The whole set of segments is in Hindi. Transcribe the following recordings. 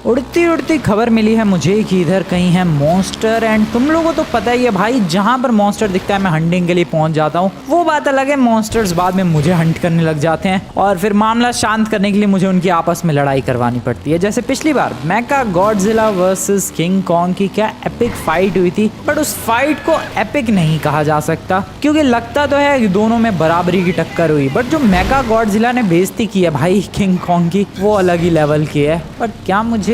उड़ती उड़ती खबर मिली है मुझे कि इधर कहीं है मॉन्स्टर। एंड तुम लोगों को तो पता ही है भाई, जहाँ पर मॉन्स्टर दिखता है मैं हंटिंग के लिए पहुंच जाता हूँ। वो बात अलग है, मॉन्स्टर्स बाद में मुझे हंट करने लग जाते हैं और फिर मामला शांत करने के लिए मुझे उनकी आपस में लड़ाई करवानी पड़ती है। जैसे पिछली बार मेका गॉडजिला वर्सेस किंग कॉन्ग की क्या एपिक फाइट हुई थी, बट उस फाइट को एपिक नहीं कहा जा सकता क्योंकि लगता तो है कि दोनों में बराबरी की टक्कर हुई, बट जो मेका गॉडजिला ने बेइज्जती की है भाई किंग कॉन्ग की, वो अलग ही लेवल की है। बट क्या मुझे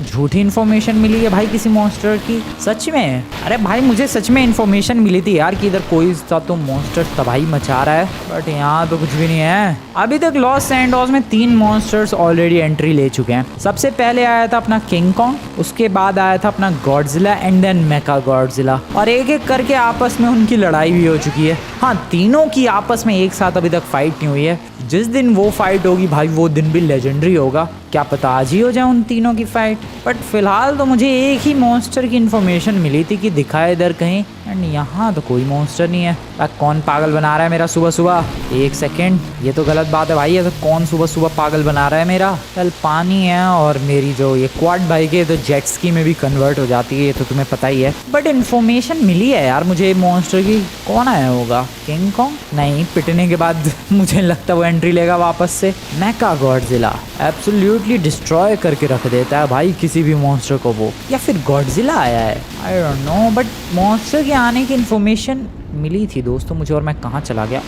झूठी इन्फॉर्मेशन मिली है भाई किसी मॉन्स्टर की? सच में? अरे भाई मुझे सच में इन्फॉर्मेशन मिली थी यार कि इधर कोई सा तो मॉन्स्टर तबाही मचा रहा है, बट यहाँ तो कुछ भी नहीं है। अभी तक लॉस सैंडोस में 3 मॉन्स्टर्स ऑलरेडी एंट्री ले चुके हैं। सबसे पहले आया था अपना किंग कॉन्ग, उसके बाद आया था अपना Godzilla and then Mecha Godzilla, और एक एक करके आपस में उनकी लड़ाई भी हो चुकी है। हाँ, तीनों की आपस में एक साथ अभी तक फाइट नहीं हुई है। जिस दिन वो फाइट होगी भाई वो दिन भी लेजेंडरी होगा। क्या पता आज ही हो जाए उन तीनों की फाइट। बट फिलहाल तो मुझे एक ही मॉन्स्टर की इन्फॉर्मेशन मिली थी कि दिखा है इधर कहीं, एंड यहाँ तो कोई मॉन्स्टर नहीं है। कौन पागल बना रहा है मेरा सुबह सुबह? एक सेकेंड, ये तो गलत बात है भाई। ऐसा कौन सुबह सुबह पागल बना रहा है मेरा? कल पानी है और मेरी जो ये क्वाड बाइक है तो जेट स्की में भी कन्वर्ट हो जाती है, ये तो तुम्हें पता ही है। बट इन्फॉर्मेशन मिली है यार मुझे मॉन्स्टर की। कौन आया होगा? King Kong? नहीं, पिटने के बाद मुझे लगता है वो एंट्री लेगा वापस से। मेका गॉडजिला एब्सोल्युटली डिस्ट्रॉय करके रख देता है भाई किसी भी मॉन्स्टर को वो, या फिर गॉडजिला आया है, I don't know. But monster के आने की इन्फॉर्मेशन मिली थी दोस्तों मुझे, और मैं कहाँ चला गया?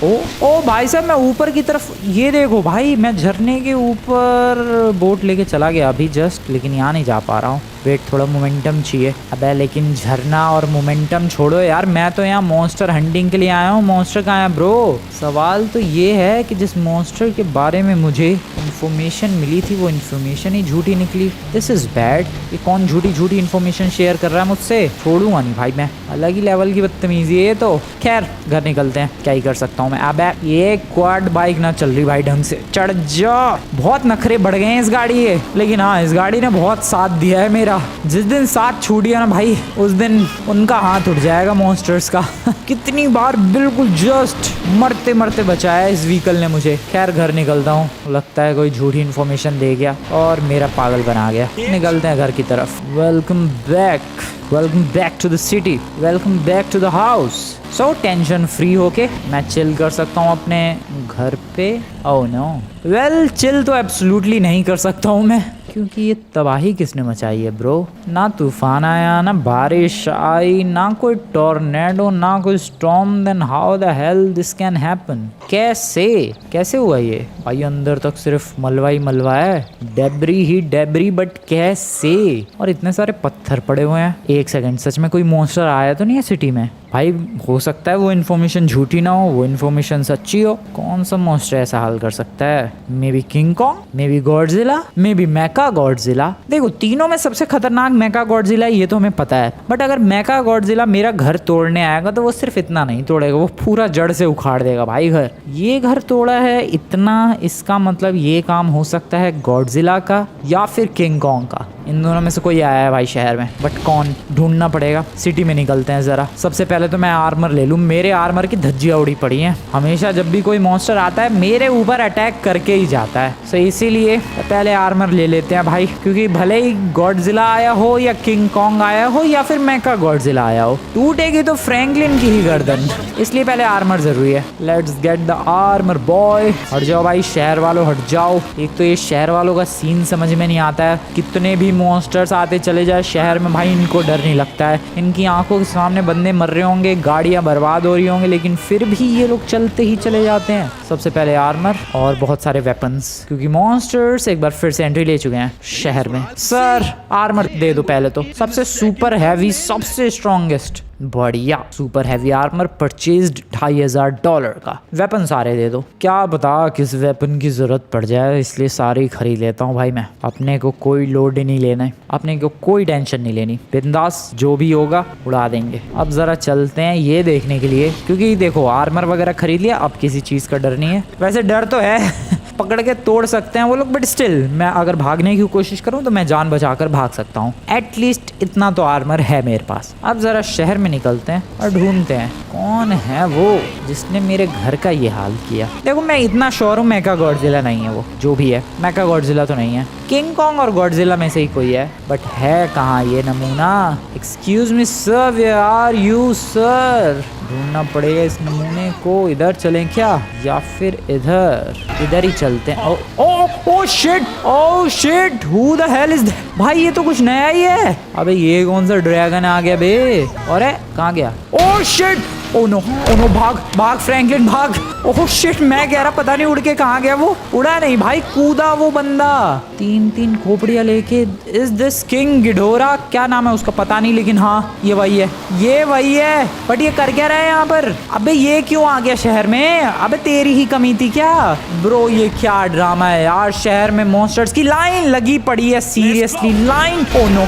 ओ भाई साहब, मैं ऊपर की तरफ, ये देखो भाई, मैं झरने के ऊपर बोट लेके चला गया अभी जस्ट, लेकिन यहाँ नहीं जा पा रहा हूँ। वेट, थोड़ा मोमेंटम चाहिए। अबे लेकिन झरना और मोमेंटम छोड़ो यार, मैं तो यहाँ मॉन्स्टर हंटिंग के लिए आया हूँ। मॉन्स्टर कहाँ है ब्रो? सवाल तो ये है कि जिस मॉन्स्टर के बारे में मुझे इन्फॉर्मेशन मिली थी वो इन्फॉर्मेशन ही झूठी निकली। This is bad. ये कौन झूठी झूठी इन्फॉर्मेशन शेयर कर रहा है मुझसे? छोड़ूंगा नहीं भाई मैं, अलग ही लेवल की बदतमीजी है। तो खैर घर निकलते हैं, क्या ही कर सकता हूँ मैं। अबे ये क्वाड बाइक ना चल रही भाई ढंग से, चढ़ जा। बहुत नखरे बढ़ गए हैं इस गाड़ी के, लेकिन हाँ इस गाड़ी ने बहुत साथ दिया है मेरा। जिस दिन साथ छूट गया ना भाई उस दिन उनका हाथ उठ जाएगा मॉन्स्टर्स का। कितनी बार बिल्कुल जस्ट मरते मरते बचाया इस व्हीकल ने मुझे। खैर घर निकलता हूँ, लगता है कोई झूठी इन्फॉर्मेशन दे गया और मेरा पागल बना गया। निकलते हैं घर की तरफ। Welcome back to the city, welcome back to the house. So tension free होके मैं चिल कर सकता हूँ अपने घर पे। ओह नो, वेल चिल तो एब्सोल्युटली नहीं कर सकता हूँ मैं, क्योंकि ये तबाही किसने मचाई है ब्रो? ना तूफान आया, ना बारिश आई, ना कोई टॉर्नेडो, ना कोई storm. Then how the hell this can happen? कैसे हुआ ये भाई? अंदर तक सिर्फ मलबा ही मलबा है, डेब्री ही डेब्री, बट कैसे? और इतने सारे पत्थर पड़े हुए हैं। एक सेकंड, सच में कोई मॉन्स्टर आया तो नहीं है सिटी में? भाई हो सकता है वो इन्फॉर्मेशन झूठी ना हो, वो इन्फॉर्मेशन सच्ची हो। कौन सा मॉन्स्टर ऐसा हाल कर सकता है? Maybe King Kong, maybe Godzilla, maybe Mecha Godzilla. देखो तीनों में सबसे खतरनाक मेका गॉडजिला, ये तो हमें पता है। बट अगर मेका गॉडजिला मेरा घर तोड़ने आएगा तो वो सिर्फ इतना नहीं तोड़ेगा, वो पूरा जड़ से उखाड़ देगा भाई घर। ये घर तोड़ा है इतना, इसका मतलब ये काम हो सकता है गॉडजिला का या फिर किंग कॉन्ग का। इन दोनों में से कोई आया है भाई शहर में, बट कौन? ढूंढना पड़ेगा। सिटी में निकलते हैं जरा। सबसे पहले तो मैं आर्मर ले लूँ, मेरे आर्मर की धज्जियाँ उड़ी पड़ी हैं। हमेशा जब भी कोई मॉन्स्टर आता है मेरे ऊपर अटैक करके ही जाता है, सो इसीलिए पहले आर्मर ले लेते हैं भाई, क्योंकि भले ही गॉडजिला आया हो या किंग कॉन्ग आया हो या फिर मेका गॉडजिला आया हो, टूटेगी तो फ्रैंकलिन की ही गर्दन, इसलिए पहले आर्मर जरूरी है। Let's get the armour boy. हट जाओ भाई शहर वालों, हट जाओ। एक तो ये शहर वालों का सीन समझ में नहीं आता है, कितने भी मॉन्स्टर्स आते चले जाए शहर में भाई इनको डर नहीं लगता है। इनकी आंखों के सामने बंदे मर रहे होंगे, गाड़ियां बर्बाद हो रही होंगी, लेकिन फिर भी ये लोग चलते ही चले जाते हैं। सबसे पहले आर्मर और बहुत सारे वेपन्स, क्योंकि मॉन्स्टर्स एक बार फिर से एंट्री ले चुके हैं शहर में। सर आर्मर दे दो पहले तो, सबसे सुपर हैवी, सबसे स्ट्रॉन्गेस्ट। बढ़िया, सुपर हैवी आर्मर परचेज्ड $2500 का। वेपन सारे दे दो, क्या बता किस वेपन की जरूरत पड़ जाए, इसलिए सारे ही खरीद लेता हूँ भाई मैं। अपने को कोई लोड ही नहीं लेना है, अपने को कोई टेंशन नहीं लेनी, बिंदास जो भी होगा उड़ा देंगे। अब जरा चलते हैं ये देखने के लिए, क्योंकि देखो आर्मर वगैरह खरीद लिया, अब किसी चीज का डर नहीं है। वैसे डर तो है पकड़ के तोड़ सकते हैं वो लोग, बट स्टिल मैं अगर भागने की कोशिश करूं तो मैं जान बचाकर भाग सकता हूं। एटलीस्ट इतना तो आर्मर है मेरे पास। अब जरा शहर में निकलते हैं और ढूंढते हैं कौन है वो जिसने मेरे घर का ये हाल किया। देखो मैं इतना श्योर हूं मेका गॉडजिला नहीं है वो, जो भी है मेका गॉडजिला तो नहीं है। किंग कॉन्ग और गॉडजिला में से ही कोई है, बट है कहाँ ये नमूना? Excuse me sir, where are you sir? ढूंढना पड़ेगा इस नमूने को। इधर चलें क्या या फिर इधर? इधर ही चलते हैं। ओ shit, oh shit, who the hell is that? भाई ये तो कुछ नया ही है। अबे ये कौन सा ड्रैगन आ गया बे? अरे कहाँ गया? ओ शिट, ओ नो, भाग भाग फ्रैंकलिन भाग। ओह शिट, मैं कह रहा पता नहीं उड़ के कहाँ गया वो। उड़ा नहीं भाई, कूदा वो बंदा। 3 खोपड़ियाँ लेके। Is this king Ghidorah? क्या नाम है उसका पता नहीं, लेकिन हाँ ये वही है, ये वही है। बट ये कर क्या रहा है यहाँ पर? अबे ये क्यों आ गया शहर में? अबे तेरी ही कमी थी क्या ब्रो? ये क्या ड्रामा है यार, शहर में मॉन्स्टर्स की लाइन लगी पड़ी है, seriously line. Oh no,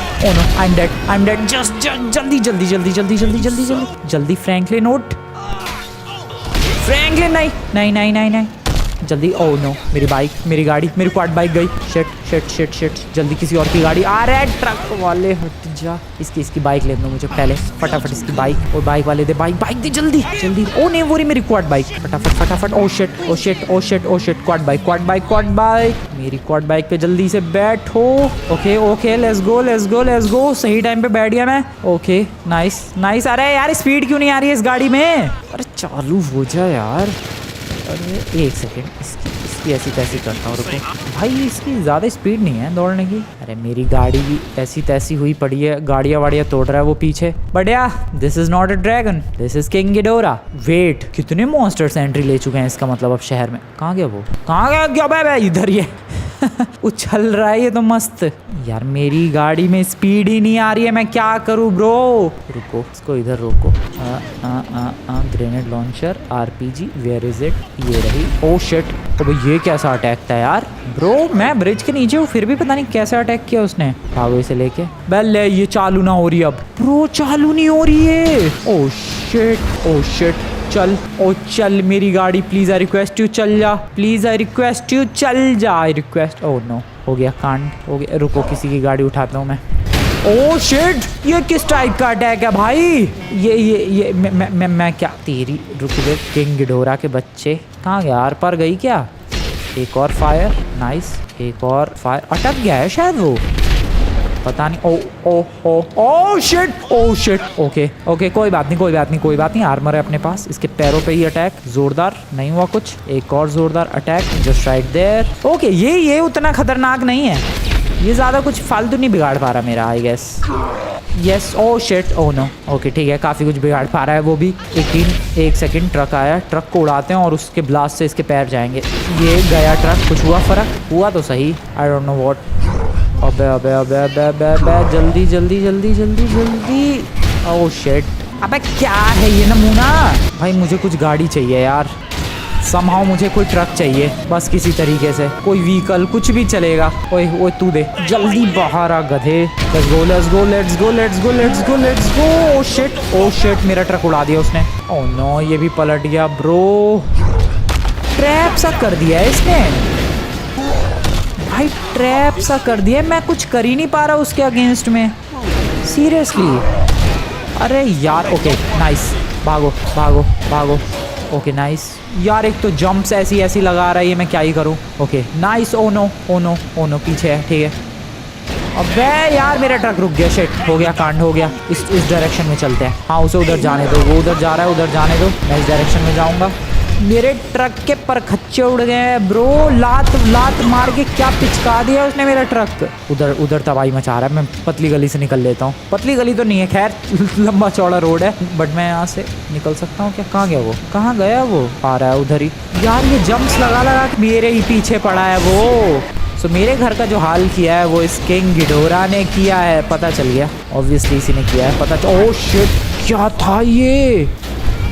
I am dead, just जल्दी फ्रैंकलिन उठ। फ्रैंकलिन नहीं, जल्दी। ओह नो, मेरी बाइक, मेरी गाड़ी, मेरी क्वाड बाइक गई। शिट, जल्दी किसी और की गाड़ी आ रहा है। ट्रक वाले हट जा। इसकी बाइक ले दो मुझे पहले, फटाफट इसकी बाइक। और बाइक वाले दे बाइक दे जल्दी। ओ नहीं, वो रही मेरी क्वाड बाइक। फटाफट। Oh shit, quad bike. मेरी क्वाड बाइक पे जल्दी से बैठो। Okay, let's go. सही टाइम पे बैठ गया मैं। Okay, nice. अरे यार स्पीड क्यों नहीं आ रही है इस गाड़ी में? अरे चालू हो जा यार। अरे एक सेकेंड, इसकी ऐसी तैसी करता हूँ, रुको भाई। इसकी ज़्यादा स्पीड नहीं है दौड़ने की। अरे मेरी गाड़ी भी ऐसी तैसी हुई पड़ी है, गाड़ियाँ वाड़ियाँ तोड़ रहा है वो पीछे। But yeah this is not a dragon, this is King Ghidorah. Wait, कितने मॉन्स्टर्स एंट्री ले चुके हैं इसका मतलब अब शहर में। कहाँ गया वो? कहाँ गया भाई? इधर ये उछल रहा है ये तो मस्त। यार मेरी गाड़ी में स्पीड ही नहीं आ रही है, मैं क्या करूँ ब्रो? रुको, इसको इधर रोको। Grenade launcher, RPG, where is it? ये रही। ओ शिट, तो ये कैसा अटैक था यार ब्रो? मैं ब्रिज के नीचे हूँ फिर भी पता नहीं कैसे अटैक किया उसने। भागो इसे लेके। बेल ये चालू ना हो रही अब ब्रो, चालू नहीं हो रही है। ओ शिट, चल मेरी गाड़ी, प्लीज आई रिक्वेस्ट यू चल जा, आई रिक्वेस्ट। ओह नो, हो गया कांड, हो गया। रुको किसी की गाड़ी उठाता हूँ मैं। ओह शिट, ये किस टाइप का अटैक है भाई? ये मैं क्या तेरी? रुक दे किंग गिडोरा के बच्चे, कहाँ गया? आर पार गई क्या? एक और फायर, नाइस। एक और फायर, अटक गया है शायद वो, पता नहीं। Oh shit. ओके, कोई बात नहीं। आर्मर है अपने पास। इसके पैरों पे ही अटैक, जोरदार नहीं हुआ कुछ। एक और जोरदार attack just right there. Okay, ये उतना खतरनाक नहीं है, ये ज्यादा कुछ फालतू नहीं बिगाड़ पा रहा मेरा, I guess. Yes, oh shit, oh no. Okay ठीक है, काफी कुछ बिगाड़ पा रहा है वो भी। एक सेकंड, ट्रक आया, ट्रक को उड़ाते हैं और उसके ब्लास्ट से इसके पैर जाएंगे। ये गया ट्रक, कुछ हुआ फर्क? हुआ तो सही, आई डोंट नो व्हाट। अबे जल्दी। ओह शिट, अबे क्या है ये नमूना? भाई मुझे कुछ गाड़ी चाहिए यार, समहाउ मुझे कोई ट्रक चाहिए बस, किसी तरीके से कोई व्हीकल, कुछ भी चलेगा। ओए तू दे जल्दी, बाहर आ गधे। Let's go. ओ शिट, मेरा ट्रक उड़ा दिया उसने। ओह नो, ये भी पलट गया ब्रो। ट्रैप सा कर दिया है इसने भाई, ट्रैप सा कर दिया। मैं कुछ कर ही नहीं पा रहा उसके अगेंस्ट में, सीरियसली। अरे यार, ओके नाइस, भागो। ओके नाइस यार, एक तो जंप्स ऐसी लगा रहा है ये, मैं क्या ही करूं। Okay nice. ओ नो, पीछे है, ठीक है। अबे यार मेरा ट्रक रुक गया, शिट, हो गया कांड, हो गया। इस डायरेक्शन में चलते हैं। हाँ उसे उधर जाने दो, वो उधर जा रहा है, उधर जाने दो, मैं इस डायरेक्शन में जाऊंगा। मेरे ट्रक के परखच्चे उड़ गए हैं ब्रो, लात मार के क्या पिचका दिया उसने मेरा ट्रक। उधर तबाही मचा रहा है। मैं पतली गली से निकल लेता हूँ। पतली गली तो नहीं है खैर, लंबा चौड़ा रोड है, बट मैं यहाँ से निकल सकता हूँ क्या? कहाँ गया वो? कहाँ गया वो? आ रहा है उधर ही। यार ये जंप्स लगा के मेरे ही पीछे पड़ा है वो। सो मेरे घर का जो हाल किया है वो इस किंग गिडोरा ने किया है, पता चल गया। ऑब्वियसली इसी ने किया है, पता। ओह शिट, क्या था ये?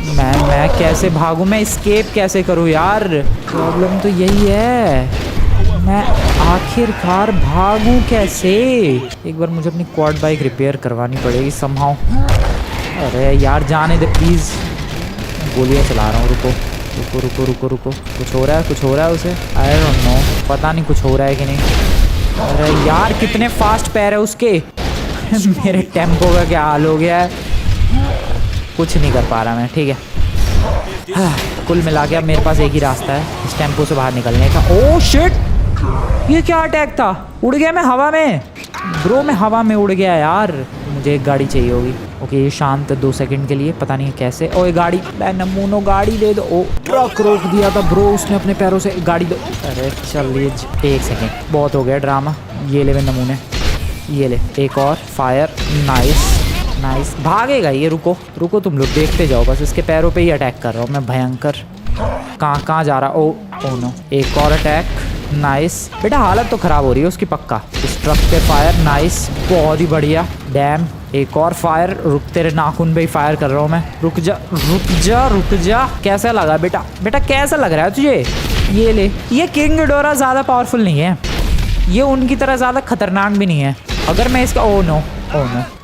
मैं कैसे भागूं? मैं एस्केप कैसे करूं यार? प्रॉब्लम तो यही है, मैं आखिरकार भागूं कैसे? एक बार मुझे अपनी क्वाड बाइक रिपेयर करवानी पड़ेगी समहाउ। अरे यार जाने दे प्लीज, गोलियां चला रहा हूँ। रुको। कुछ हो रहा है उसे, आई डोंट नो, पता नहीं कुछ हो रहा है कि नहीं। अरे यार कितने फास्ट पैर है उसके। मेरे टेम्पो का क्या हाल हो गया है, कुछ नहीं कर पा रहा मैं, ठीक है। कुल मिला के अब मेरे पास एक ही रास्ता है इस टेम्पो से बाहर निकलने का। ओह शिट, ये क्या अटैक था? उड़ गया मैं हवा में ब्रो, मैं हवा में उड़ गया यार। मुझे एक गाड़ी चाहिए होगी। ओके ये शांत 2 सेकंड के लिए, पता नहीं कैसे। ओ ये गाड़ी, नमूनो गाड़ी दे दो। ओ ट्रक रोक दिया था ब्रो उसने अपने पैरों से। गाड़ी दो। अरे चलिए 1 सेकंड, बहुत हो गया ड्रामा। ये ले वे नमूने, ये ले एक और फायर। नाइस नाइस, भागेगा ये। रुको रुको तुम लोग, देखते जाओ बस। इसके पैरों पे ही अटैक कर रहा हूँ मैं, भयंकर। कहाँ जा रहा? ओ नो, एक और अटैक। नाइस बेटा, हालत तो खराब हो रही है उसकी पक्का। इस ट्रक पे फायर। नाइस, बहुत ही बढ़िया। डैम, एक और फायर। रुक, तेरे नाखून पे ही फायर कर रहा हूँ मैं। रुक जा रुक जा रुक जा। कैसा लगा बेटा? बेटा कैसा लग रहा है तुझे? ये ले। ये किंग गिडोरा ज़्यादा पावरफुल नहीं है, ये उनकी तरह ज़्यादा खतरनाक भी नहीं है। अगर मैं इसका ओ नो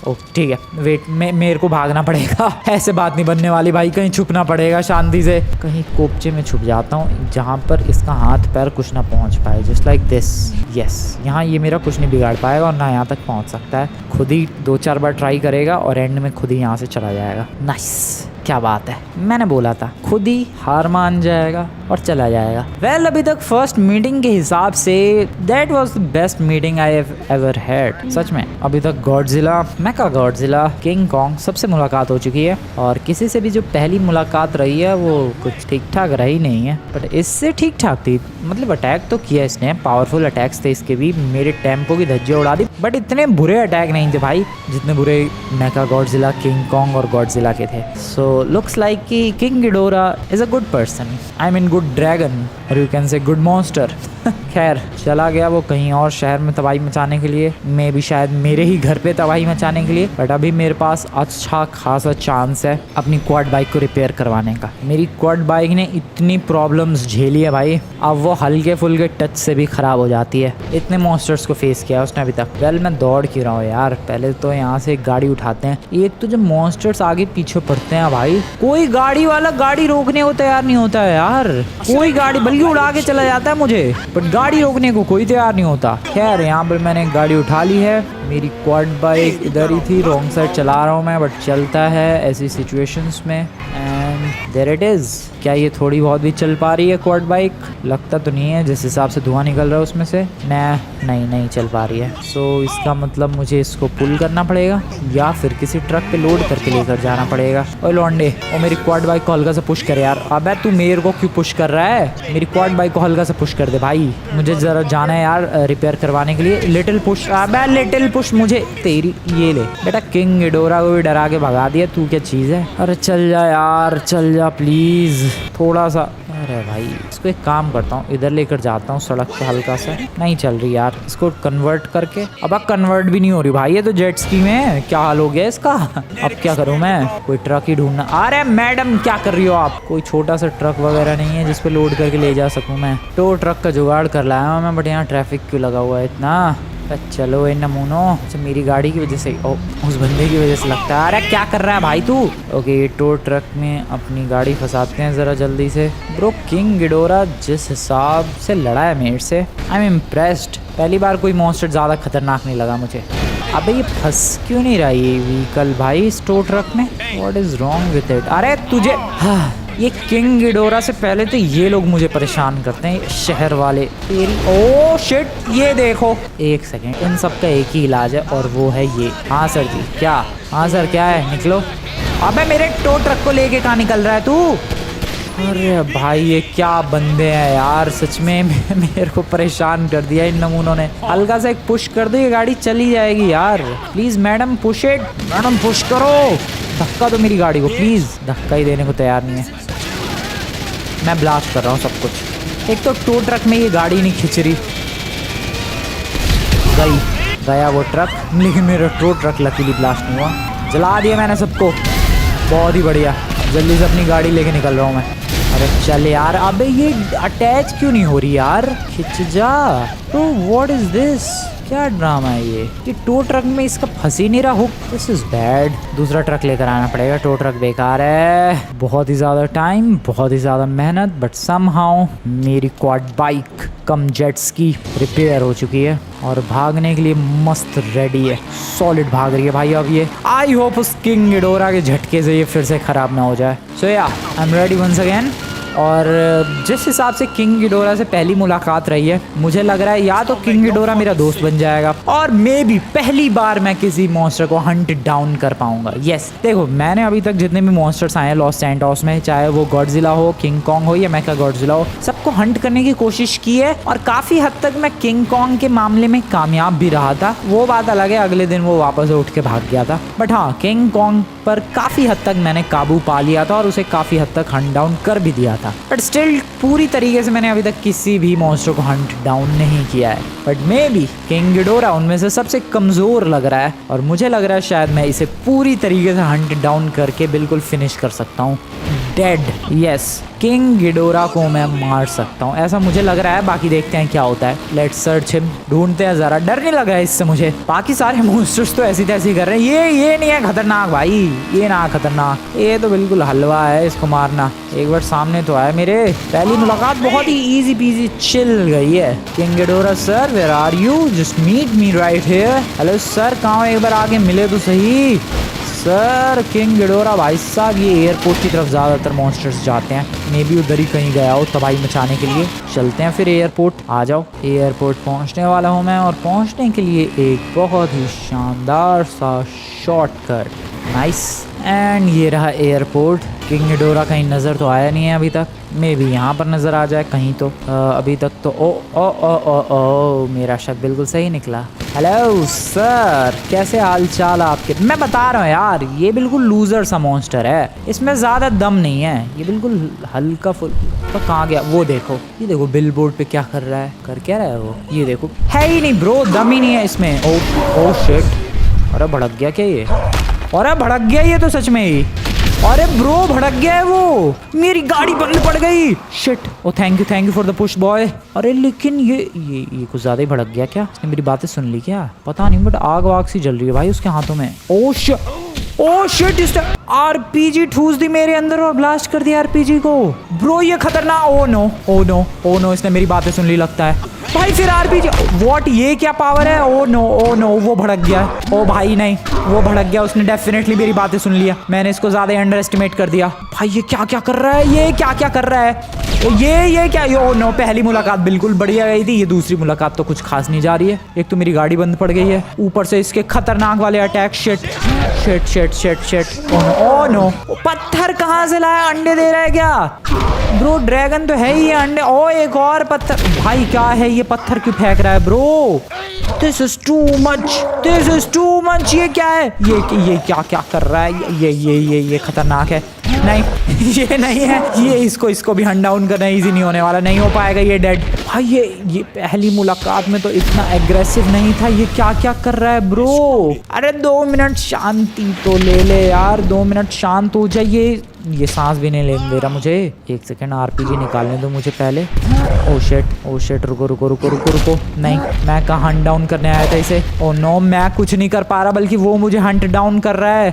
ओ ठीक है, वेट में मेरे को भागना पड़ेगा। ऐसे बात नहीं बनने वाली भाई, कहीं छुपना पड़ेगा शांति से। कहीं कोपचे में छुप जाता हूँ जहाँ पर इसका हाथ पैर कुछ ना पहुँच पाए। Just like this. यस, यहाँ ये मेरा कुछ नहीं बिगाड़ पाएगा और ना यहाँ तक पहुँच सकता है। खुद ही 2-4 बार ट्राई करेगा और एंड में खुद ही यहाँ से चला जाएगा। नाइस, क्या बात है, मैंने बोला था, खुद ही हार मान जाएगा और चला जाएगा। वेल अभी तक फर्स्ट मीटिंग के हिसाब से that was the best meeting I have ever had. सच में अभी तक Godzilla, mecha Godzilla, king Kong सबसे मुलाकात हो चुकी है और किसी से भी जो पहली मुलाकात रही है वो कुछ ठीक ठाक रही नहीं है, बट इससे ठीक ठाक थी। मतलब अटैक तो किया इसने, पावरफुल अटैक्स थे इसके भी, मेरे टेम्पो की धज्जियां उड़ा दी, बट इतने बुरे अटैक नहीं थे भाई जितने बुरे मेका गॉडजिला, किंग कॉन्ग और गॉडजिला के थे। सो लुक्स लाइक कि king Ghidorah is a good person, I mean good dragon, और you can say good monster. खैर चला गया वो कहीं और शहर में तबाही मचाने के लिए, मैं भी शायद मेरे ही घर पे तबाही मचाने के लिए। बट अभी मेरे पास अच्छा खासा चांस है अपनी क्वाड बाइक को रिपेयर करवाने का। मेरी क्वाड बाइक ने इतनी प्रॉब्लम्स झेली है भाई, अब वो हल्के फुल्के टच से भी खराब हो जाती है। इतने मॉन्स्टर्स को फेस किया उसने अभी तक। वेल मैं दौड़ क्यों रहा हूँ यार, पहले तो यहाँ से एक गाड़ी उठाते हैं। एक तो जब मॉन्स्टर्स आगे पीछे पड़ते हैं भाई, कोई गाड़ी वाला गाड़ी रोकने को तैयार नहीं होता है यार। कोई गाड़ी बल्कि उड़ा के चला जाता है मुझे, बट गाड़ी रोकने को कोई तैयार नहीं होता। खैर यहाँ पर मैंने गाड़ी उठा ली है। मेरी क्वाड बाइक इधर ही थी, रॉन्ग साइड चला रहा हूँ मैं, बट चलता है ऐसी सिचुएशंस में। And there it is. क्या ये थोड़ी बहुत भी चल पा रही है क्वाड बाइक? लगता तो नहीं है, जिस हिसाब से धुआं निकल रहा है उसमें से। नहीं चल पा रही है। सो इसका मतलब मुझे इसको पुल करना पड़ेगा या फिर किसी ट्रक पे लोड करके लेकर जाना पड़ेगा। ओए लौंडे, और मेरी क्वाड बाइक को हल्का सा पुश कर यार। अबे तू मेरे को क्यों पुश कर रहा है? मेरी क्वाड बाइक को हल्का सा पुश कर दे भाई, मुझे जरा जाना है यार रिपेयर करवाने के लिए। लिटिल पुश, अबे लिटिल पुश मुझे। तेरी ये ले बेटा, किंग गिडोरा को भी डरा के भगा दिया, तू क्या चीज़ है? अरे चल जा यार, चल जा प्लीज़ थोड़ा सा। अरे भाई इसको एक काम करता हूँ, इधर लेकर जाता हूँ सड़क पे हल्का सा। नहीं चल रही यार, इसको कन्वर्ट करके। अब कन्वर्ट भी नहीं हो रही भाई, ये तो जेट स्की में क्या हाल हो गया इसका। अब क्या करूँ मैं? कोई ट्रक ही ढूंढना। अरे मैडम क्या कर रही हो आप? कोई छोटा सा ट्रक वगैरह नहीं है जिसपे लोड करके ले जा सकूँ मैं? तो ट्रक का जुगाड़ कर लाया हूँ मैं, बट यहाँ ट्रैफिक क्यों लगा हुआ है इतना? चलो इन नमूनो। अच्छा मेरी गाड़ी की वजह से, उस बंदे की वजह से लगता है। अरे क्या कर रहा है भाई तू? ओके टो ट्रक में अपनी गाड़ी फंसाते हैं ज़रा जल्दी से। ब्रो किंग गिडोरा जिस हिसाब से लड़ा है मेरे से, आई एम इम्प्रेस्ड। पहली बार कोई मॉन्स्टर ज़्यादा खतरनाक नहीं लगा मुझे। अबे ये फंस क्यों नहीं रहा ये व्हीकल भाई इस टो ट्रक में? What is wrong with it? अरे तुझे ये किंग गिडोरा से पहले तो ये लोग मुझे परेशान करते हैं, शहर वाले। तेरी ओ शिट, ये देखो। एक सेकेंड, इन सब का एक ही इलाज है और वो है ये। हाँ सर जी, क्या? हाँ सर क्या है? निकलो। अबे मेरे टो ट्रक को लेके कहाँ निकल रहा है तू? अरे भाई ये क्या बंदे हैं यार, सच में मेरे को परेशान कर दिया इन नमूनों ने। हल्का सा एक पुश कर दो, ये गाड़ी चली जाएगी यार। Please madam push it, madam push करो। धक्का दो मेरी गाड़ी को प्लीज। धक्का ही देने को तैयार नहीं है। मैं ब्लास्ट कर रहा हूँ सब कुछ। एक तो टो ट्रक में ये गाड़ी नहीं खिंच रही। गया वो ट्रक, लेकिन मेरा टो ट्रक लकीली ब्लास्ट नहीं हुआ। जला दिया मैंने सबको, बहुत ही बढ़िया। जल्दी से अपनी गाड़ी लेके निकल रहा हूँ मैं। अरे चल यार, अबे ये अटैच क्यों नहीं हो रही यार? खिंच जा। तो व्हाट इज दिस? क्या ड्रामा है ये टो ट्रक में इसका फंस ही नहीं रहा हुक। This is bad. दूसरा ट्रक लेकर आना पड़ेगा, टो ट्रक बेकार है। बहुत ही ज़्यादा टाइम, बहुत ही ज़्यादा मेहनत, बट समहाउ मेरी क्वाड बाइक कम जेट्स की रिपेयर हो चुकी है और भागने के लिए मस्त रेडी है। सॉलिड भाग रही है भाई अब ये। आई होप उस किंग गिडोरा के झटके से ये फिर से खराब ना हो जाए। So yeah I am ready once again. और जिस हिसाब से किंग गिडोरा से पहली मुलाकात रही है, मुझे लग रहा है या तो किंग गिडोरा मेरा दोस्त बन जाएगा और मे बी पहली बार मैं किसी मॉन्स्टर को हंट डाउन कर पाऊंगा। यस, देखो मैंने अभी तक जितने भी मॉन्स्टर्स आए हैं लॉस सैंटोस में, चाहे वो गॉडजिला हो, किंग कॉन्ग हो या मेगा गॉडजिला हो, सबको हंट करने की कोशिश की है और काफी हद तक मैं किंग कॉन्ग के मामले में कामयाब भी रहा था। वो बात अलग है, अगले दिन वो वापस उठ के भाग गया था, बट हाँ किंग कॉन्ग पर काफी हद तक मैंने काबू पा लिया था और उसे काफी हद तक हंट डाउन कर भी दिया था। बट स्टिल पूरी तरीके से मैंने अभी तक किसी भी मॉन्स्टर को हंट डाउन नहीं किया है। But may be king Ghidorah उनमें से सबसे कमजोर लग रहा है और मुझे लग रहा है शायद मैं इसे पूरी तरीके से हंट डाउन करके बिल्कुल फिनिश कर सकता हूँ। डेड, यस, किंग गिडोरा को मैं मार सकता हूँ, ऐसा मुझे लग रहा है। बाकी देखते हैं क्या होता है। लेट्स सर्च हिम, ढूंढते हैं जरा। डर नहीं लग रहा है इससे मुझे, बाकी सारे मॉन्स्टर्स तो ऐसी तैसी कर रहे हैं। ये नहीं है खतरनाक भाई, ये ना खतरनाक, ये तो बिल्कुल हलवा है, इसको मारना। एक बार सामने तो आया मेरे, पहली मुलाकात बहुत ही इजी पीजी चिल गई है। King Ghidorah sir, where are you? Just meet me right here. Hello sir, कहाँ हो? एक बार आगे मिले तो सही सर। किंग गिडोरा भाई साहब, ये एयरपोर्ट की तरफ ज़्यादातर मॉन्स्टर्स जाते हैं, मे बी उधर ही कहीं गया हो तबाही मचाने के लिए। चलते हैं फिर एयरपोर्ट, आ जाओ। एयरपोर्ट पहुंचने वाला हूं मैं और पहुंचने के लिए एक बहुत ही शानदार सा शॉर्टकट। नाइस, एंड ये रहा एयरपोर्ट। किंग गिडोरा कहीं नज़र तो आया नहीं है अभी तक, मे बी यहाँ पर नज़र आ जाए कहीं तो। अभी तक तो ओ मेरा शक बिल्कुल सही निकला। हेलो सर, कैसे हाल चाल आपके? मैं बता रहा हूँ यार, ये बिल्कुल लूजर सा मॉन्स्टर है, इसमें ज़्यादा दम नहीं है, ये बिल्कुल हल्का फुल्का। तो कहाँ गया वो? देखो, ये देखो बिल बोर्ड पे क्या कर रहा है, कर क्या रहा है वो? ये देखो, है ही नहीं ब्रो, दम ही नहीं है इसमें। ओ शिट, अरे भड़क गया क्या ये? अरे भड़क गया ये तो सच में ही। अरे ब्रो भड़क गया है वो, मेरी गाड़ी बंद पड़ गई। Shit, oh thank you for the push boy. अरे लेकिन ये कुछ ज्यादा ही भड़क गया क्या? इसने मेरी बातें सुन ली क्या? पता नहीं, बट आग वाग सी जल रही है भाई उसके हाथों में। ओ शिट, इसने आरपीजी ठूस दी मेरे अंदर और ब्लास्ट कर दिया आरपीजी को। ब्रो ये खतरनाक। ओ नो, इसने मेरी बातें सुन ली लगता है भाई। फिर आरपीजी, व्हाट, ये क्या पावर है? ओ नो, वो भड़क गया। ओ भाई नहीं, वो भड़क गया, उसने डेफिनेटली मेरी बातें सुन लिया। मैंने इसको ज्यादा अंडर एस्टिमेट कर दिया। भाई ये क्या कर रहा है? ये क्या कर रहा है? ये क्या? ओ नो, पहली मुलाकात बिल्कुल बढ़िया गई थी, ये दूसरी मुलाकात तो कुछ खास नहीं जा रही है। एक तो मेरी गाड़ी बंद पड़ गई है, ऊपर से इसके खतरनाक वाले अटैक। शिट। ओ नो, पत्थर कहाँ से लाया? अंडे दे रहा है क्या ब्रो? ड्रैगन तो है ही है, अंडे। ओ एक और पत्थर। भाई क्या है ये, पत्थर क्यों फेंक रहा है bro? This is too much. ये क्या है? ये क्या कर रहा है? ये खतरनाक है। नहीं ये नहीं है, ये इसको भी हंट डाउन करना इजी नहीं होने वाला, नहीं हो पाएगा, ये डेड। भाई ये पहली मुलाकात में तो इतना एग्रेसिव नहीं था, ये क्या कर रहा है ब्रो? अरे 2 मिनट शांति तो ले ले यार, 2 मिनट शांत हो जाइए। ये सांस भी नहीं लेने दे रहा मुझे। 1 सेकंड, आरपीजी निकालने दो मुझे पहले। ओ शिट, रुको। नहीं, मैं कहाँ हंट डाउन करने आया था इसे? ओ नो, मैं कुछ नहीं कर पा रहा, बल्कि वो मुझे हंट डाउन कर रहा है।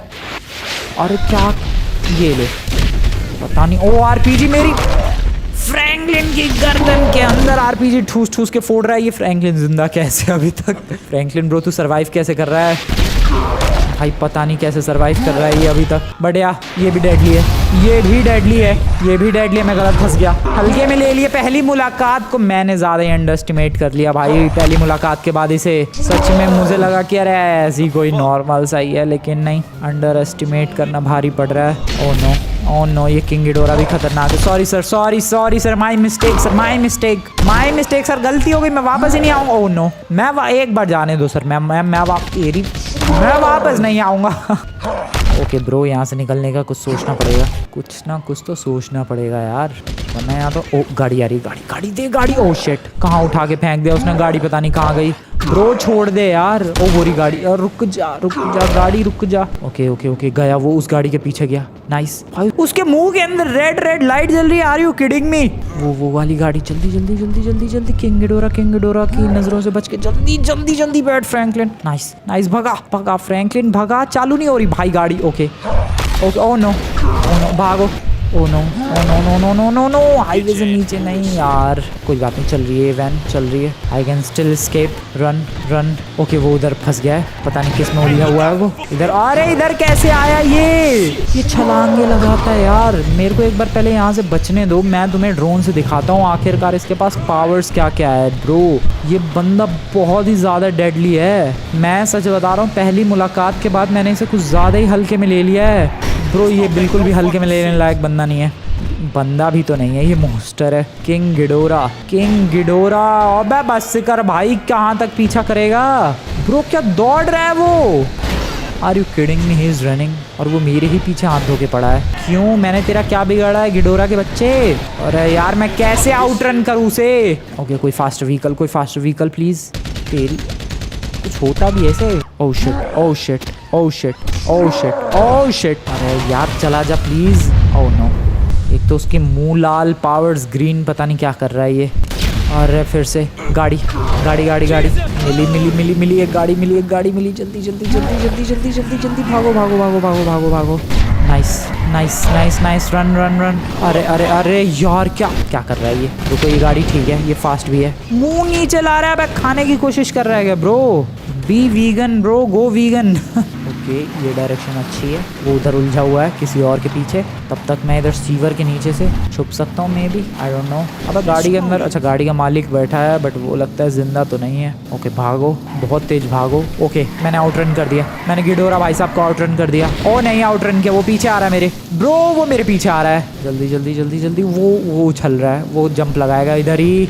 अरे क्या, ये ले, पता नहीं। ओ आरपीजी मेरी फ्रैंकलिन की गर्दन के अंदर आरपीजी ठूस के फोड़ रहा है। ये फ्रैंकलिन जिंदा कैसे अभी तक? फ्रैंकलिन ब्रो तू सरवाइव कैसे कर रहा है? भाई पता नहीं कैसे सरवाइव कर रहा है ये अभी तक। बढ़िया, ये भी डेडली है, मैं गलत फंस गया, हल्के में ले लिए। पहली मुलाकात को मैंने ज्यादा ही अंडर एस्टिमेट कर लिया भाई। पहली मुलाकात के बाद इसे सच में मुझे लगा कि अरे ऐसी कोई नॉर्मल सा ही है, लेकिन नहीं, अंडर एस्टिमेट करना भारी पड़ रहा है। ओ नो, ये किंग गिडोरा भी खतरनाक है। Sorry sir, my mistake sir, गलती हो गई, मैं वापस ही नहीं आऊंगा। ओ नो, एक बार जाने दो सर, मैं वापस नहीं आऊंगा। ओके ब्रो, यहाँ से निकलने का कुछ सोचना पड़ेगा, कुछ ना कुछ तो सोचना पड़ेगा यार, वरना यहाँ तो। ओ गाड़ी आ रही, गाड़ी दे। ओ शिट, कहाँ उठा के फेंक दिया उसने गाड़ी, पता नहीं कहाँ गई ब्रो, छोड़ दे यार। ओ गोरी गाड़ी, और रुक जा गाड़ी, रुक जा। ओके गया वो, उस गाड़ी के पीछे गया। नाइस भाई, उसके मुंह के अंदर रेड लाइट जल रही है। Are you kidding me? वो वाली गाड़ी, जल्दी किंग गिडोरा की नजरों से बच के जल्दी बैठ फ्रैंकलिन। नाइस, भगा फ्रैंकलिन, भगा। चालू नहीं हो रही भाई गाड़ी। ओके, ओ नो, भागो। Oh no oh no no no no no no, highway से नीचे नहीं यार, कोई बात नहीं, चल रही है वैन, चल रही है। I can still escape, run run. Okay वो उधर फंस गया है, पता नहीं किस में उलझा हुआ है वो। इधर, अरे इधर कैसे आया ये छलांगे लगाता है यार। मेरे को एक बार पहले यहाँ से बचने दो, मैं तुम्हें ड्रोन से दिखाता हूँ आखिरकार इसके पास पावर्स क्या क्या है। ब्रो ये बंदा बहुत ही ज़्यादा डेडली है, मैं सच बता रहा हूँ। पहली मुलाकात के बाद मैंने इसे कुछ ज़्यादा ही हल्के में ले लिया है। ब्रो ये बिल्कुल भी हल्के में लेने लायक बंदा नहीं है, बंदा भी तो नहीं है, ये मॉन्स्टर है। किंग गिडोरा, किंग गिडोरा, अबे बस कर भाई, कहाँ तक पीछा करेगा। ब्रो क्या दौड़ रहा है वो, are you kidding me, he is running, और वो मेरे ही पीछे हाथ धो के पड़ा है। क्यों, मैंने तेरा क्या बिगाड़ा है गिडोरा के बच्चे। अरे यार मैं कैसे आउट रन करूँ उसे। ओके कोई फास्ट व्हीकल, कोई फास्ट व्हीकल प्लीज। तेरी कुछ होता भी ऐसे। Oh shit oh shit oh shit oh shit oh shit, अरे यार चला जा प्लीज। ओह नो, एक तो उसके मुंह लाल, पावर्स ग्रीन, पता नहीं क्या कर रहा है ये। और फिर से गाड़ी गाड़ी गाड़ी गाड़ी मिली मिली मिली मिली, एक गाड़ी मिली, एक गाड़ी मिली, जल्दी जल्दी जल्दी जल्दी जल्दी जल्दी जल्दी भागो भागो भागो भागो भागो भागो। Nice nice nice nice, run run run. अरे अरे अरे यार क्या क्या कर रहा है ये। रुको ये गाड़ी ठीक है, ये फास्ट भी है। मुंह नीचे ला रहा है, खाने की कोशिश कर रहा है क्या ब्रो। बी वीगन ब्रो, गो वीगन। ओके ये डायरेक्शन अच्छी है, वो उधर उलझा हुआ है किसी और के पीछे। तब तक मैं इधर सीवर के नीचे से छुप सकता हूँ may be, I don't know. अब गाड़ी के अंदर, अच्छा गाड़ी का मालिक बैठा है बट वो लगता है जिंदा तो नहीं है। ओके भागो, बहुत तेज भागो। ओके मैंने आउटरन कर दिया, मैंने गिडोरा भाई साहब को आउटरन कर दिया। ओ नहीं आउटरन किया, वो पीछे आ रहा है मेरे। ब्रो वो मेरे पीछे आ रहा है, जल्दी जल्दी जल्दी जल्दी। वो उछल रहा है, वो जंप लगाएगा इधर ही,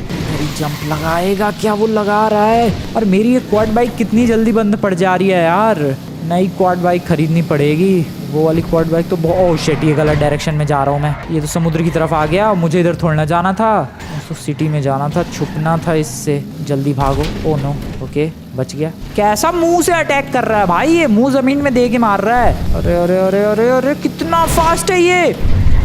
जंप लगाएगा क्या, वो लगा रहा है। और मेरी ये क्वाड बाइक कितनी जल्दी बंद पड़ जा रही है यार, नई क्वाड बाइक खरीदनी पड़ेगी। वो वाली क्वाड बाइक तो बहुत शिट, ये गलत डायरेक्शन में जा रहा हूँ मैं। ये तो समुद्र की तरफ आ गया, मुझे इधर थोड़ना जाना था, तो सिटी में जाना था, छुपना था इससे। जल्दी भागो। ओ नो, ओके बच गया। कैसा मुंह से अटैक कर रहा है भाई, ये मुंह जमीन में दे के मार रहा है। अरे अरे अरे अरे अरे कितना फास्ट है ये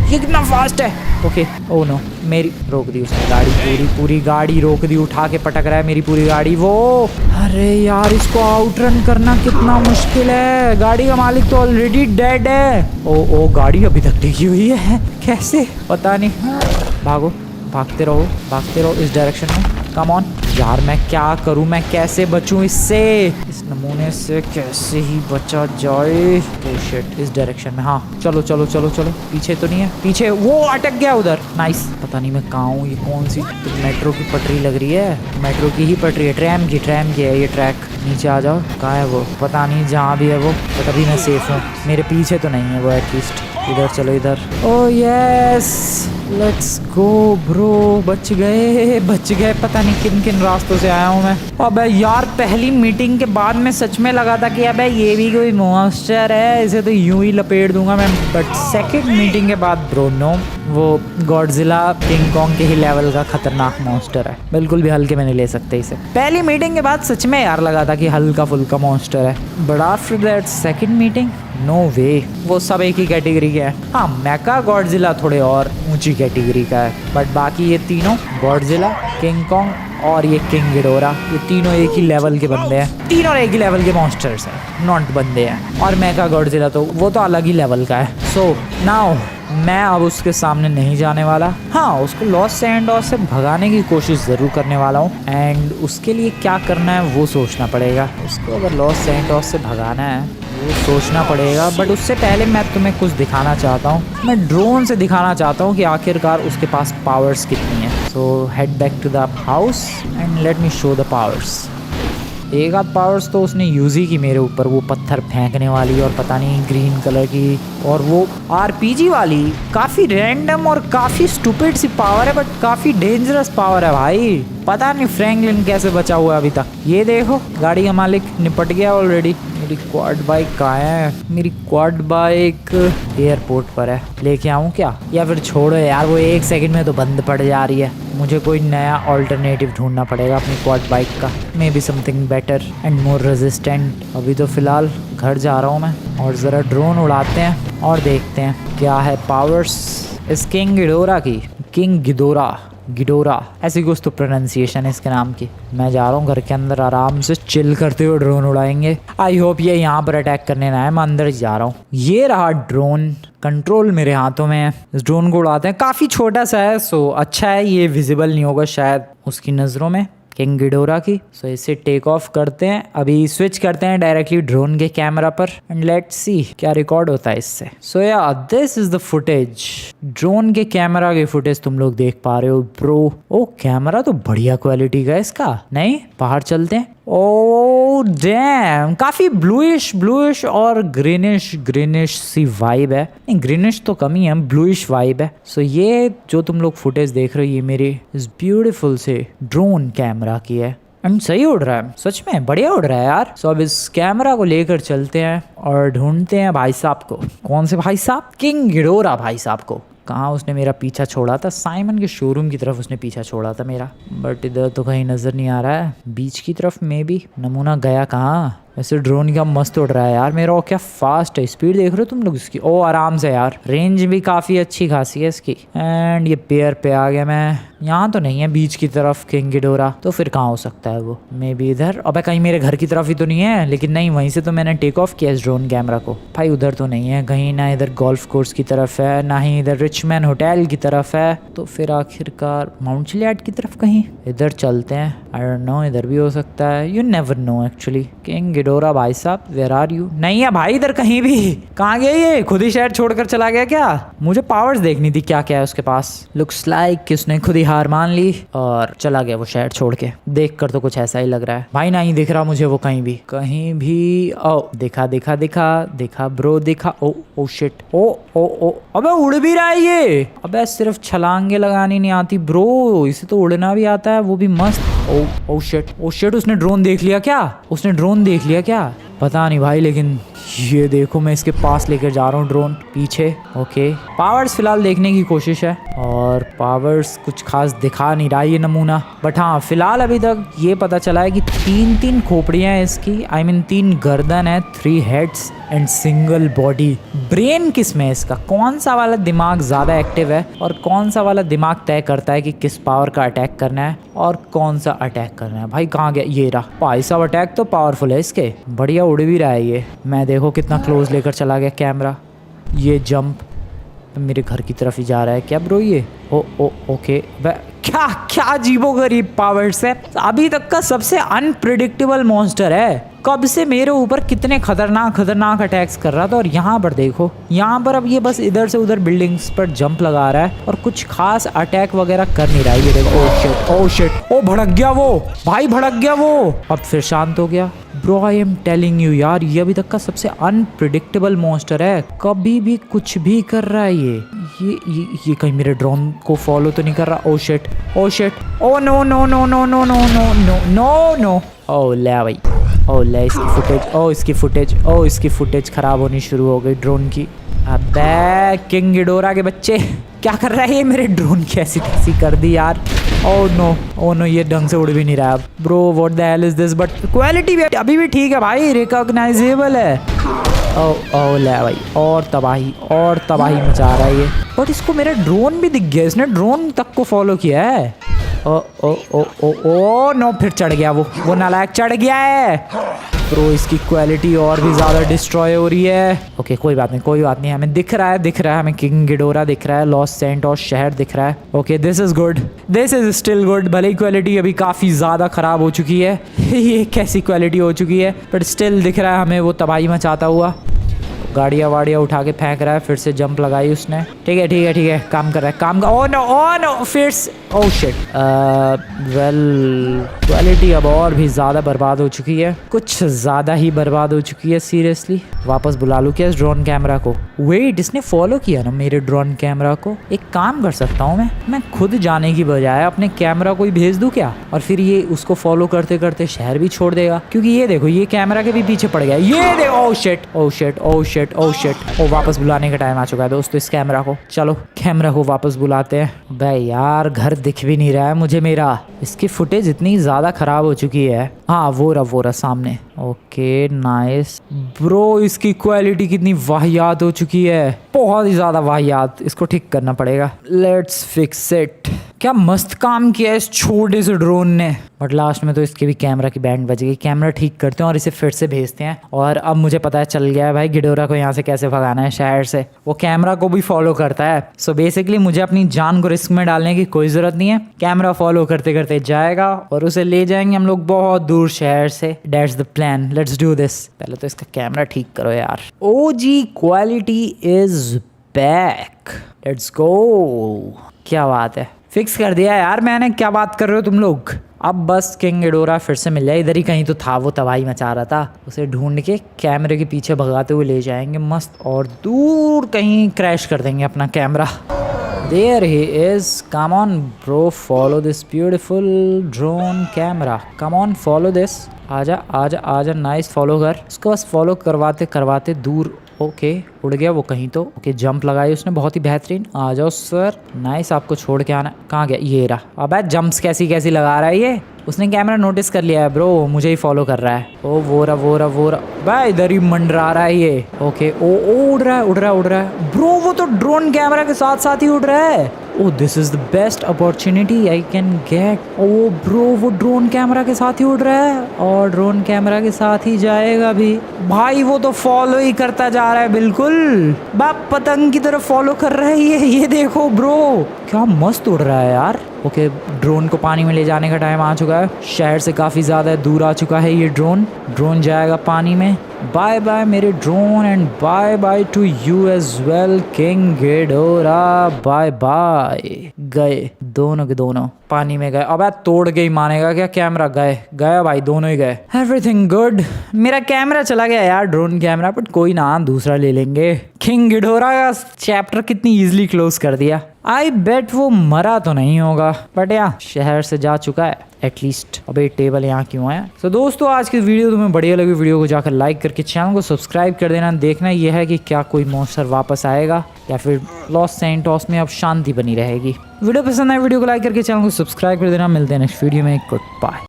कितना फास्ट है। ओके ओ नो, मेरी रोक दी उसने गाड़ी, पूरी पूरी गाड़ी रोक दी, उठा के पटक रहा है मेरी पूरी गाड़ी वो। अरे यार इसको आउटरन करना कितना मुश्किल है, गाड़ी का मालिक तो ऑलरेडी डेड है। ओ गाड़ी अभी तक टिकी हुई है, कैसे पता नहीं। भागो, भागते रहो इस डायरेक्शन में, कम ऑन। यार मैं क्या करूं, मैं कैसे बचूं इससे, इस नमूने से कैसे ही बचा जाए। ओह शिट, इस डायरेक्शन में, हाँ चलो चलो चलो चलो। पीछे तो नहीं है, पीछे वो अटक गया उधर। नाइस, पता नहीं मैं कहाँ हूँ, ये कौन सी मेट्रो की पटरी लग रही है, मेट्रो की ही पटरी है, ट्रैम की है ये ट्रैक। नीचे आ जाओ, कहाँ है वो, पता नहीं जहाँ भी है वो, बट अभी मैं सेफ हूँ, मेरे पीछे तो नहीं है वो एटलीस्ट। इधर चलो इधर। Oh yes let's go bro, बच गए। पता नहीं किन किन रास्तों से आया हूँ मैं। अबे यार पहली मीटिंग के बाद में सच में लगा था कि अबे ये भी कोई मॉन्स्टर है, इसे तो यूं ही लपेट दूंगा मैं। बट सेकंड मीटिंग के बाद ब्रो नो, वो गॉडजिला किंग कॉन्ग के ही लेवल का खतरनाक मॉन्स्टर है, बिल्कुल भी हल्के में नहीं ले सकते इसे। पहली मीटिंग के बाद सच में यार लगा था कि हल्का फुल्का मॉन्स्टर है, but after that second meeting no way, वो सब एक ही कैटेगरी के हैं। हाँ मेका गॉडजिला थोड़े और ऊंची कैटेगरी का है, बट बाकी ये तीनों गॉडजिला, किंग कॉन्ग और ये किंग गिडोरा, ये तीनों एक ही लेवल के बंदे हैं, तीनों एक ही लेवल के मॉन्स्टर्स हैं, नॉट बंदे हैं। और मेका गॉडजिला तो वो तो अलग ही लेवल का है। सो नाउ मैं अब उसके सामने नहीं जाने वाला। हाँ उसको लॉस सैंडोस से भगाने की कोशिश ज़रूर करने वाला हूँ, एंड उसके लिए क्या करना है वो सोचना पड़ेगा। उसको अगर लॉस सैंडोस से भगाना है वो सोचना पड़ेगा, बट उससे पहले मैं तुम्हें कुछ दिखाना चाहता हूँ। मैं ड्रोन से दिखाना चाहता हूँ कि आखिरकार उसके पास पावर्स कितनी है। So head back to the house and let me show the powers. एक आध पावर्स तो उसने यूज़ ही की मेरे ऊपर, वो पत्थर फेंकने वाली और पता नहीं ग्रीन कलर की, और वो आरपीजी वाली काफ़ी रैंडम और काफ़ी स्टूपिड सी पावर है, बट काफ़ी डेंजरस पावर है भाई। पता नहीं फ्रैंकलिन कैसे बचा हुआ है अभी तक। ये देखो गाड़ी का मालिक निपट गया ऑलरेडी। मेरी क्वाड बाइक कहाँ है, मेरी क्वाड बाइक एयरपोर्ट पर है, लेके आऊँ क्या, या फिर छोड़ो यार, वो एक सेकंड में तो बंद पड़ जा रही है। मुझे कोई नया ऑल्टरनेटिव ढूंढना पड़ेगा अपनी क्वाड बाइक का, may be something better and more resistant. अभी तो फ़िलहाल घर जा रहा हूँ मैं, और ज़रा ड्रोन उड़ाते हैं और देखते हैं क्या है पावर्स इस किंग गिडोरा की। किंग गिडोरा गिडोरा, ऐसी कुछ तो प्रोनाउंसिएशन है इसके नाम की। मैं जा रहा हूँ घर के अंदर, आराम से चिल करते हुए ड्रोन उड़ाएंगे। आई होप ये यहाँ पर अटैक करने ना है, मैं अंदर जा रहा हूँ। ये रहा ड्रोन, कंट्रोल मेरे हाथों में है। इस ड्रोन को उड़ाते हैं, काफ़ी छोटा सा है सो अच्छा है, ये विजिबल नहीं होगा शायद उसकी नज़रों में, किंग गिडोरा की। सो इसे टेक ऑफ करते हैं, अभी स्विच करते हैं डायरेक्टली ड्रोन के कैमरा पर एंड लेट्स सी क्या रिकॉर्ड होता है इससे। सो या this is the footage, drone के कैमरा के फुटेज तुम लोग देख पा रहे हो ब्रो। ओ कैमरा तो बढ़िया क्वालिटी का है इसका, नहीं बाहर चलते हैं। ओ डैम, काफी ब्लूइश और ग्रीनिश सी वाइब है, नहीं ग्रीनिश तो कम ही है, ब्लूइश वाइब है। सो ये जो तुम लोग फुटेज देख रहे हो ये मेरे इस ब्यूटीफुल से ड्रोन कैमरा की है एंड सही उड़ रहा है, सच में बढ़िया उड़ रहा है यार। सो अब इस कैमरा को लेकर चलते हैं और ढूंढते हैं भाई साहब को। कौन से भाई साहब? किंग गिडोरा भाई साहब को। कहाँ उसने मेरा पीछा छोड़ा था? साइमन के शोरूम की तरफ उसने पीछा छोड़ा था मेरा, बट इधर तो कहीं नज़र नहीं आ रहा है। बीच की तरफ में भी नमूना गया कहाँ? वैसे ड्रोन का मस्त उड़ रहा है यार मेरा। क्या फास्ट है, स्पीड देख रहे हो तुम लोग इसकी? ओ आराम से यार, रेंज भी काफ़ी अच्छी खासी है इसकी। एंड ये पेयर पे आ गया मैं। यहाँ तो नहीं है बीच की तरफ किंग गिडोरा, तो फिर कहाँ हो सकता है वो? मे बी इधर। अबे कहीं मेरे घर की तरफ ही तो नहीं है? लेकिन नहीं, वहीं से तो मैंने टेक ऑफ किया इस ड्रोन कैमरा को। भाई उधर तो नहीं है कहीं, ना इधर गोल्फ कोर्स की तरफ है, ना ही इधर रिचमैन होटल की तरफ है, तो फिर आखिरकार माउंट चिलियाड की तरफ कहीं। इधर चलते हैं, आई डोंट नो, इधर भी हो सकता है, you never know actually. King Ghidorah भाई साहब, वेयर आर यू? नहीं है भाई इधर कहीं भी। कहाँ गया ये? खुद ही शहर छोड़कर चला गया क्या? मुझे पावर्स देखनी थी क्या क्या है उसके पास। लुक्स लाइक कि उसने खुद ही हार मान ली और चला गया वो शहर छोड़ के। देख कर तो कुछ ऐसा ही लग रहा है भाई, नहीं दिख रहा मुझे वो कहीं भी। ओ दिखा ब्रो, दिखा। ओ शिट, ओ अबे उड़ भी रहा है ये। अबे सिर्फ छलांगे लगानी नहीं आती ब्रो, इसे तो उड़ना भी आता है, वो भी मस्त। ओ शिट, उसने ड्रोन देख लिया क्या? पता नहीं भाई, लेकिन ये देखो मैं इसके पास लेकर जा रहा हूँ ड्रोन पीछे। ओके, पावर्स फिलहाल देखने की कोशिश है और पावर्स कुछ खास दिखा नहीं रहा ये नमूना, बट हाँ फिलहाल अभी तक ये पता चला है कि 3 खोपड़ियाँ हैं इसकी। आई मीन 3 गर्दन है, 3 heads and single body. Brain किस में है इसका? कौन सा वाला दिमाग ज़्यादा एक्टिव है और कौन सा वाला दिमाग तय करता है कि किस पावर का अटैक करना है और कौन सा अटैक करना है? भाई कहाँ गया? ये रहा भाई साहब, अटैक तो पावरफुल है इसके, बढ़िया उड़ भी रहा है ये। मैं देखो कितना क्लोज लेकर चला गया कैमरा। ये जंप मेरे घर की तरफ ही जा रहा है क्या ब्रो ये? ओके, क्या अजीबोगरीब पावर्स है। अभी तक का सबसे अनप्रिडिक्टेबल मॉन्स्टर है। कब से मेरे ऊपर कितने खतरनाक अटैक्स कर रहा था, और यहाँ पर देखो, यहाँ पर अब ये बस इधर से उधर बिल्डिंग्स पर जंप लगा रहा है और कुछ खास अटैक वगैरह कर नहीं रहा है। ये देखो, ओ शिट, भड़क गया वो भाई, भड़क गया वो। अब फिर शांत हो गया। Bro I am telling you यार, ये अभी तक का सबसे अनप्रिडिक्टेबल मॉन्स्टर है। कभी भी कुछ भी कर रहा है ये कहीं मेरे ड्रोन को फॉलो तो नहीं कर रहा? ओ शिट, ओ नो। ओ ले भाई, ओ ले इसकी फुटेज खराब होनी शुरू हो गई ड्रोन की। अबे किंग गिडोरा के बच्चे, क्या कर रहा है ये? मेरे ड्रोन की ऐसी तैसी कर दी यार। ओ नो, ये ढंग से उड़ भी नहीं रहा अब। Bro what the hell is this? But quality भी अभी भी ठीक है भाई, रिकॉग्नाइजेबल है। ओ ले भाई, और तबाही मचा रहा है ये। बट इसको मेरा ड्रोन भी दिख गया, इसने ड्रोन तक को फॉलो किया है। ओ नो, फिर चढ़ गया वो नालायक चढ़ गया है। ब्रो इसकी क्वालिटी और भी ज़्यादा डिस्ट्रॉय हो रही है। ओके कोई बात नहीं, हमें दिख रहा है, हमें किंग गिडोरा दिख रहा है, लॉस सैंटोस शहर दिख रहा है। Okay this is still good. भले ही क्वालिटी अभी काफ़ी ज़्यादा ख़राब हो चुकी है ये कैसी क्वालिटी हो चुकी है, बट स्टिल दिख रहा है हमें वो तबाही मचाता हुआ। गाड़ियाँ वाड़ियाँ उठा के फेंक रहा है, फिर से जंप लगाई उसने। ठीक है, काम कर रहा है, ओ नो फिर ओ शिट। वेल क्वालिटी अब और भी ज़्यादा बर्बाद हो चुकी है, कुछ ज़्यादा ही बर्बाद हो चुकी है सीरियसली। वापस बुला लूँ क्या इस ड्रोन कैमरा को? वेट, इसने फॉलो किया ना मेरे ड्रोन कैमरा को। एक काम कर सकता हूँ मैं खुद जाने की बजाय अपने कैमरा को ही भेज दूँ क्या, और फिर ये उसको फॉलो करते करते शहर भी छोड़ देगा। क्योंकि ये देखो, ये कैमरा के भी पीछे पड़ गया। ये देखो, ओ शिट, वापस बुलाने का टाइम आ चुका है दोस्तों इस कैमरा को। चलो कैमरा को वापस बुलाते हैं। भाई यार घर दिख भी नहीं रहा है मुझे मेरा, इसकी फुटेज इतनी ज़्यादा ख़राब हो चुकी है। हाँ वो रहा सामने। ओके नाइस ब्रो, इसकी क्वालिटी कितनी वाहियात हो चुकी है, बहुत ही ज़्यादा वाहियात। इसको ठीक करना पड़ेगा। Let's fix it. क्या मस्त काम किया है इस छोटे से ड्रोन ने। बट लास्ट में तो इसके भी कैमरा की बैंड बज गई। कैमरा ठीक करते हैं और इसे फिर से भेजते हैं। और अब मुझे पता चल गया है भाई गिडोरा को यहाँ से कैसे भगाना है शहर से। वो कैमरा को भी फॉलो करता है। सो बेसिकली मुझे अपनी जान को रिस्क में डालने की कोई जरूरत नहीं है। कैमरा फॉलो करते करते जाएगा और उसे ले जाएंगे हम लोग बहुत दूर शहर से। That's the plan, let's do this. पहले तो इसका कैमरा ठीक करो यार। OG quality is back, let's go. क्या बात है, फिक्स कर दिया यार मैंने। क्या बात कर रहे हो तुम लोग। अब बस किंग गिडोरा फिर से मिल जाए। इधर ही कहीं तो था, वो तबाही मचा रहा था। उसे ढूंढ के कैमरे के पीछे भगाते हुए ले जाएंगे मस्त, और दूर कहीं क्रैश कर देंगे अपना camera. There he is. Come on bro, follow this beautiful drone camera. Come on, follow this. आजा आजा आजा, नाइस फॉलो कर उसको। बस फॉलो करवाते करवाते दूर। ओके उड़ गया वो कहीं तो। ओके जंप लगाई उसने, बहुत ही बेहतरीन। आ जाओ सर, नाइस। आपको छोड़ के आना। कहाँ गया ये रहा। अबे जंप्स कैसी कैसी लगा रहा है ये। उसने कैमरा नोटिस कर लिया है ब्रो, मुझे ही फॉलो कर रहा है। ओ वो रहा भाई, इधर ही मंडरा रहा है ये। ओके ओ उड़ रहा है ब्रो। वो तो ड्रोन कैमरा के साथ साथ ही उड़ रहा है। Oh this is the best opportunity I can get. Oh bro वो ड्रोन कैमरा के साथ ही उड़ रहा है और ड्रोन कैमरा के साथ ही जाएगा भी। भाई वो तो फॉलो ही करता जा रहा है बिल्कुल। बाप पतंग की तरफ फॉलो कर रहा है ये देखो ब्रो, क्या मस्त उड़ रहा है यार। ओके ड्रोन को पानी में ले जाने का टाइम आ चुका है। शहर से काफ़ी ज़्यादा दूर आ चुका है ये ड्रोन जाएगा पानी में। बाय बाय मेरे drone and bye bye to you as well King Ghidorah. Bye bye. गए दोनों के दोनों पानी में गए। अब तोड़ के ही मानेगा क्या कैमरा। गया भाई, दोनों ही गए। Everything good. मेरा कैमरा चला गया यार, ड्रोन कैमरा, बट कोई ना, दूसरा ले लेंगे। किंग गिडोरा का चैप्टर कितनी इजीली क्लोज कर दिया। आई बेट वो मरा तो नहीं होगा, बट यार शहर से जा चुका है एटलीस्ट। अबे टेबल यहाँ क्यों है। तो दोस्तों आज की वीडियो तुम्हें बढ़िया लगी, वीडियो को जाकर लाइक करके चैनल को सब्सक्राइब कर देना। देखना यह है कि क्या कोई मॉन्स्टर वापस आएगा या फिर लॉस सैंटोस में अब शांति बनी रहेगी। वीडियो पसंद आए वीडियो को लाइक करके चैनल को सब्सक्राइब कर देना। मिलते हैं नेक्स्ट वीडियो में। Good bye.